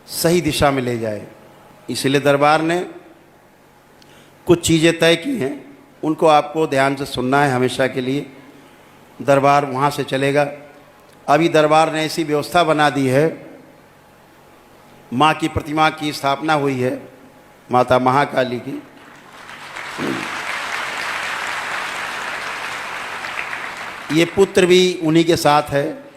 सही दिशा में ले जाए। इसलिए दरबार ने कुछ चीज़ें तय की हैं, उनको आपको ध्यान से सुनना है हमेशा के लिए। दरबार वहाँ से चलेगा। अभी दरबार ने ऐसी व्यवस्था बना दी है, माँ की प्रतिमा की स्थापना हुई है, माता महाकाली की। ये पुत्र भी उन्हीं के साथ है।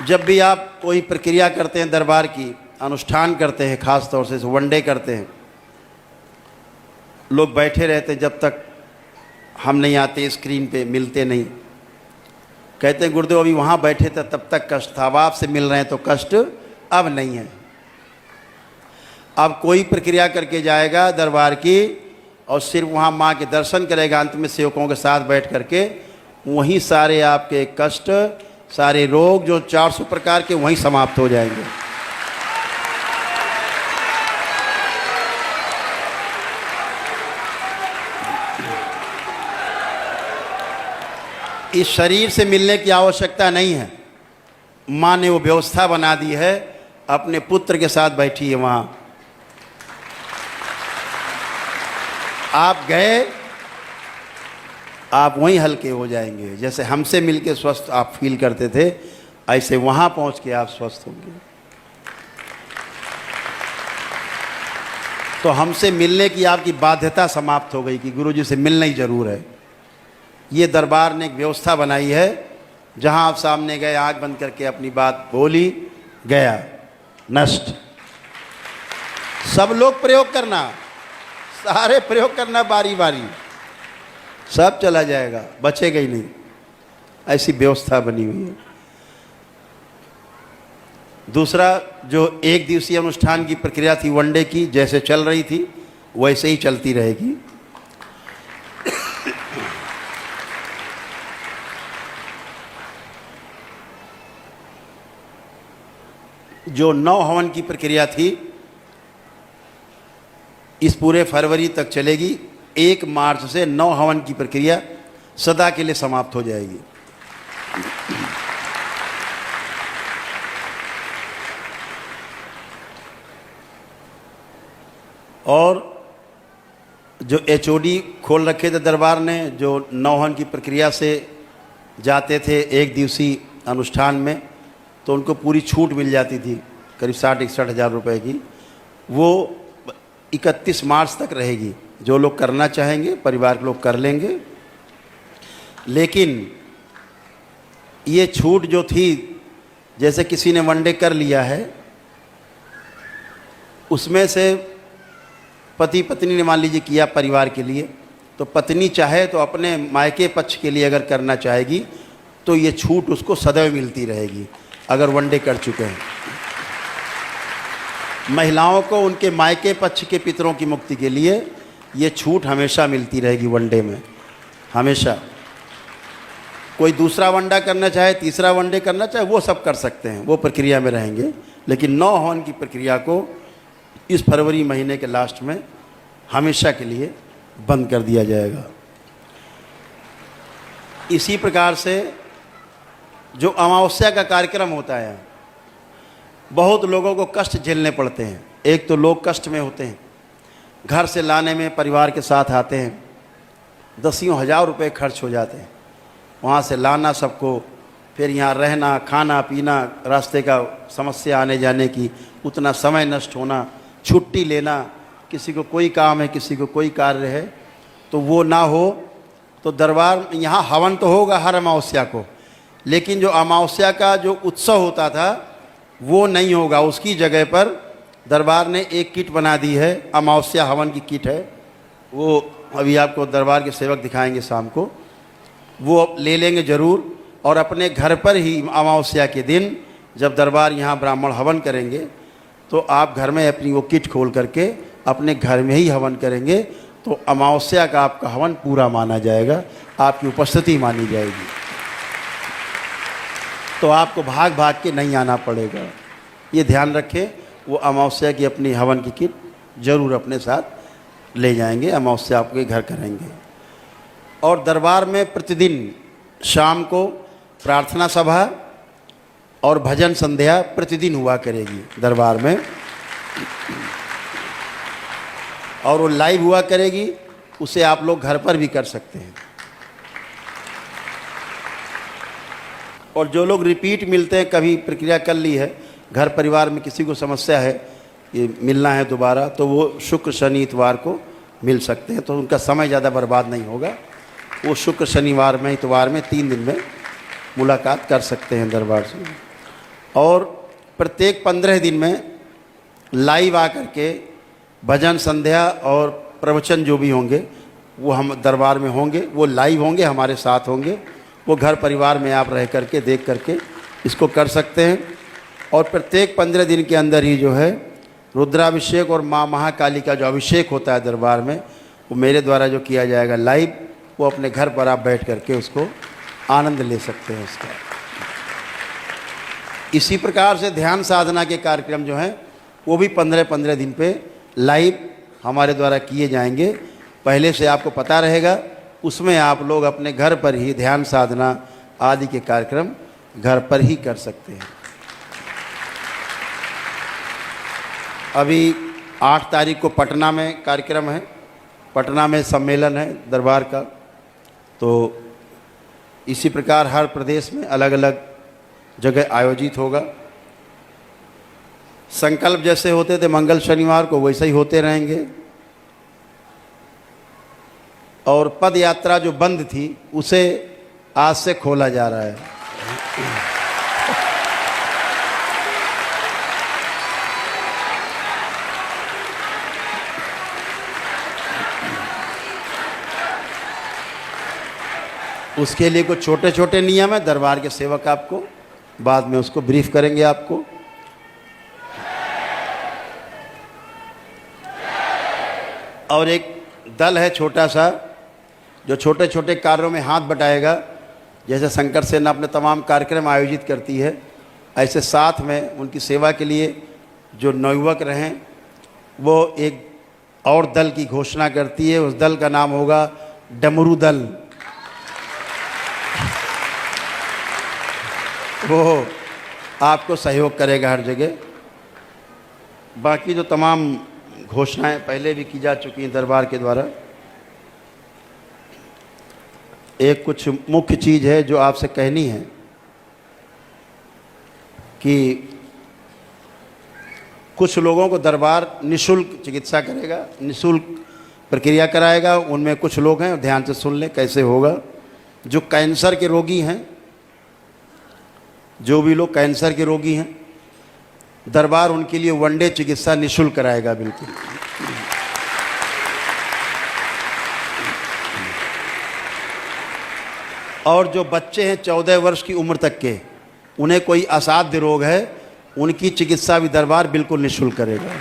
जब भी आप कोई प्रक्रिया करते हैं दरबार की, अनुष्ठान करते हैं, ख़ास तौर से वनडे करते हैं, लोग बैठे रहते हैं जब तक हम नहीं आते, स्क्रीन पे मिलते नहीं। कहते हैं गुरुदेव अभी वहाँ बैठे थे तब तक कष्ट था, अब आपसे मिल रहे हैं तो कष्ट अब नहीं है। अब कोई प्रक्रिया करके जाएगा दरबार की और सिर्फ वहाँ माँ के दर्शन करेगा, अंत में सेवकों के साथ बैठ करके, वहीं सारे आपके कष्ट, सारे रोग जो 400 प्रकार के वहीं समाप्त हो जाएंगे। इस शरीर से मिलने की आवश्यकता नहीं है। माँ ने वो व्यवस्था बना दी है, अपने पुत्र के साथ बैठी है वहाँ। आप गए, आप वहीं हल्के हो जाएंगे। जैसे हमसे मिलके स्वस्थ आप फील करते थे, ऐसे वहाँ पहुँच के आप स्वस्थ होंगे। तो हमसे मिलने की आपकी बाध्यता समाप्त हो गई कि गुरुजी से मिलना ही जरूर है। ये दरबार ने एक व्यवस्था बनाई है, जहाँ आप सामने गए, आँख बंद करके अपनी बात बोली, गया, नष्ट। सब लोग प्रयोग करना, सारे प्रयोग करना बारी बारी, सब चला जाएगा, बचेगा ही नहीं। ऐसी व्यवस्था बनी हुई है। दूसरा, जो एक दिवसीय अनुष्ठान की प्रक्रिया थी वनडे की, जैसे चल रही थी वैसे ही चलती रहेगी। जो 9 हवन की प्रक्रिया थी, इस पूरे फरवरी तक चलेगी। 1 मार्च से 9 हवन की प्रक्रिया सदा के लिए समाप्त हो जाएगी। और जो HOD खोल रखे थे दरबार ने, जो 9 हवन की प्रक्रिया से जाते थे एक दिवसीय अनुष्ठान में, तो उनको पूरी छूट मिल जाती थी, करीब 60-61 हज़ार रुपए की। वो 31 मार्च तक रहेगी। जो लोग करना चाहेंगे, परिवार के लोग कर लेंगे। लेकिन ये छूट जो थी, जैसे किसी ने वनडे कर लिया है, उसमें से पति पत्नी ने मान लीजिए किया परिवार के लिए, तो पत्नी चाहे तो अपने मायके पक्ष के लिए अगर करना चाहेगी तो ये छूट उसको सदैव मिलती रहेगी, अगर वनडे कर चुके हैं। महिलाओं को उनके मायके पक्ष के पितरों की मुक्ति के लिए ये छूट हमेशा मिलती रहेगी वनडे में, हमेशा। कोई दूसरा वनडा करना चाहे, तीसरा वनडे करना चाहे, वो सब कर सकते हैं, वो प्रक्रिया में रहेंगे। लेकिन 9 हवन की प्रक्रिया को इस फरवरी महीने के लास्ट में हमेशा के लिए बंद कर दिया जाएगा। इसी प्रकार से जो अमावस्या का कार्यक्रम होता है, बहुत लोगों को कष्ट झेलने पड़ते हैं। एक तो लोग कष्ट में होते हैं, घर से लाने में परिवार के साथ आते हैं, 10 हज़ार रुपये खर्च हो जाते हैं, वहाँ से लाना सबको, फिर यहाँ रहना, खाना पीना, रास्ते का समस्या आने जाने की, उतना समय नष्ट होना, छुट्टी लेना, किसी को कोई काम है, किसी को कोई कार्य है, तो वो ना हो तो दरबार यहाँ हवन तो होगा हर अमावस्या को, लेकिन जो अमावस्या का जो उत्सव होता था वो नहीं होगा। उसकी जगह पर दरबार ने एक किट बना दी है, अमावस्या हवन की किट है। वो अभी आपको दरबार के सेवक दिखाएंगे शाम को, वो ले लेंगे ज़रूर। और अपने घर पर ही अमावस्या के दिन जब दरबार यहाँ ब्राह्मण हवन करेंगे, तो आप घर में अपनी वो किट खोल करके अपने घर में ही हवन करेंगे, तो अमावस्या का आपका हवन पूरा माना जाएगा, आपकी उपस्थिति मानी जाएगी। तो आपको भाग भाग के नहीं आना पड़ेगा। ये ध्यान रखें, वो अमावस्या की अपनी हवन की किट जरूर अपने साथ ले जाएंगे, अमावस्या आपके घर करेंगे। और दरबार में प्रतिदिन शाम को प्रार्थना सभा और भजन संध्या प्रतिदिन हुआ करेगी दरबार में, और वो लाइव हुआ करेगी, उसे आप लोग घर पर भी कर सकते हैं। और जो लोग रिपीट मिलते हैं, कभी प्रक्रिया कर ली है, घर परिवार में किसी को समस्या है, ये मिलना है दोबारा, तो वो शुक्र शनि इतवार को मिल सकते हैं, तो उनका समय ज़्यादा बर्बाद नहीं होगा। वो शुक्र शनिवार में, इतवार में 3 दिन में मुलाकात कर सकते हैं दरबार से। और प्रत्येक 15 दिन में लाइव आकर के भजन संध्या और प्रवचन जो भी होंगे वो हम दरबार में होंगे, वो लाइव होंगे, हमारे साथ होंगे। वो घर परिवार में आप रह करके देख करके इसको कर सकते हैं। और प्रत्येक 15 दिन के अंदर ही जो है रुद्राभिषेक और माँ महाकाली का जो अभिषेक होता है दरबार में, वो मेरे द्वारा जो किया जाएगा लाइव, वो अपने घर पर आप बैठ करके उसको आनंद ले सकते हैं उसका। इसी प्रकार से ध्यान साधना के कार्यक्रम जो हैं वो भी 15-15 दिन पे लाइव हमारे द्वारा किए जाएंगे। पहले से आपको पता रहेगा, उसमें आप लोग अपने घर पर ही ध्यान साधना आदि के कार्यक्रम घर पर ही कर सकते हैं। अभी 8 तारीख को पटना में कार्यक्रम है, पटना में सम्मेलन है दरबार का। तो इसी प्रकार हर प्रदेश में अलग अलग जगह आयोजित होगा। संकल्प जैसे होते थे मंगल शनिवार को, वैसे ही होते रहेंगे। और पद यात्रा जो बंद थी उसे आज से खोला जा रहा है। उसके लिए कुछ छोटे छोटे नियम है, दरबार के सेवक आपको बाद में उसको ब्रीफ करेंगे आपको। और एक दल है छोटा सा जो छोटे छोटे कार्यों में हाथ बटाएगा। जैसे शंकर सेना अपने तमाम कार्यक्रम आयोजित करती है, ऐसे साथ में उनकी सेवा के लिए जो नवयुवक रहें वो एक और दल की घोषणा करती है। उस दल का नाम होगा डमरू दल। वो आपको सहयोग करेगा हर जगह। बाकी जो तमाम घोषणाएं पहले भी की जा चुकी हैं दरबार के द्वारा। एक कुछ मुख्य चीज़ है जो आपसे कहनी है कि कुछ लोगों को दरबार निःशुल्क चिकित्सा करेगा, निःशुल्क प्रक्रिया कराएगा। उनमें कुछ लोग हैं, ध्यान से सुन लें कैसे होगा। जो कैंसर के रोगी हैं, जो भी लोग कैंसर के रोगी हैं, दरबार उनके लिए वनडे चिकित्सा निःशुल्क कराएगा बिल्कुल। और जो बच्चे हैं 14 वर्ष की उम्र तक के, उन्हें कोई असाध्य रोग है, उनकी चिकित्सा भी दरबार बिल्कुल निःशुल्क करेगा।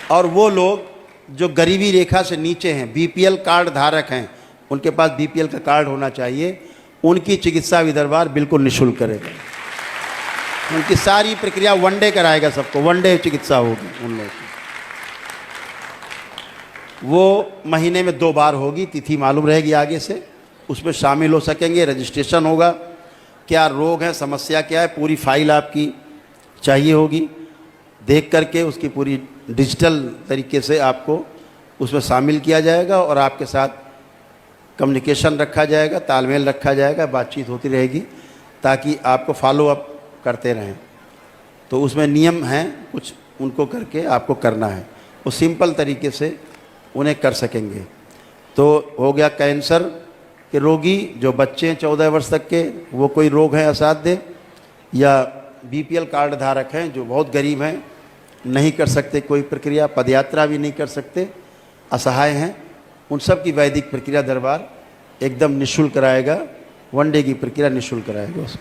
और वो लोग जो गरीबी रेखा से नीचे हैं, बीपीएल कार्ड धारक हैं, उनके पास बीपीएल का कार्ड होना चाहिए, उनकी चिकित्सा भी दरबार बिल्कुल निःशुल्क करेगा। उनकी सारी प्रक्रिया वनडे कराएगा, सबको वनडे चिकित्सा होगी उन लोगों की। वो महीने में 2 बार होगी, तिथि मालूम रहेगी आगे से, उसमें शामिल हो सकेंगे। रजिस्ट्रेशन होगा, क्या रोग है, समस्या क्या है, पूरी फाइल आपकी चाहिए होगी। देख करके उसकी पूरी डिजिटल तरीके से आपको उसमें शामिल किया जाएगा और आपके साथ कम्युनिकेशन रखा जाएगा, तालमेल रखा जाएगा, बातचीत होती रहेगी ताकि आपको फॉलो अप करते रहें। तो उसमें नियम हैं कुछ, उनको करके आपको करना है। वो सिंपल तरीके से उन्हें कर सकेंगे। तो हो गया कैंसर के रोगी, जो बच्चे हैं 14 वर्ष तक के, वो कोई रोग है असाध्य, या बीपीएल कार्ड धारक हैं जो बहुत गरीब हैं, नहीं कर सकते कोई प्रक्रिया, पदयात्रा भी नहीं कर सकते, असहाय हैं, उन सब की वैदिक प्रक्रिया दरबार एकदम निःशुल्क कराएगा। वनडे की प्रक्रिया निःशुल्क कराएगा उसको।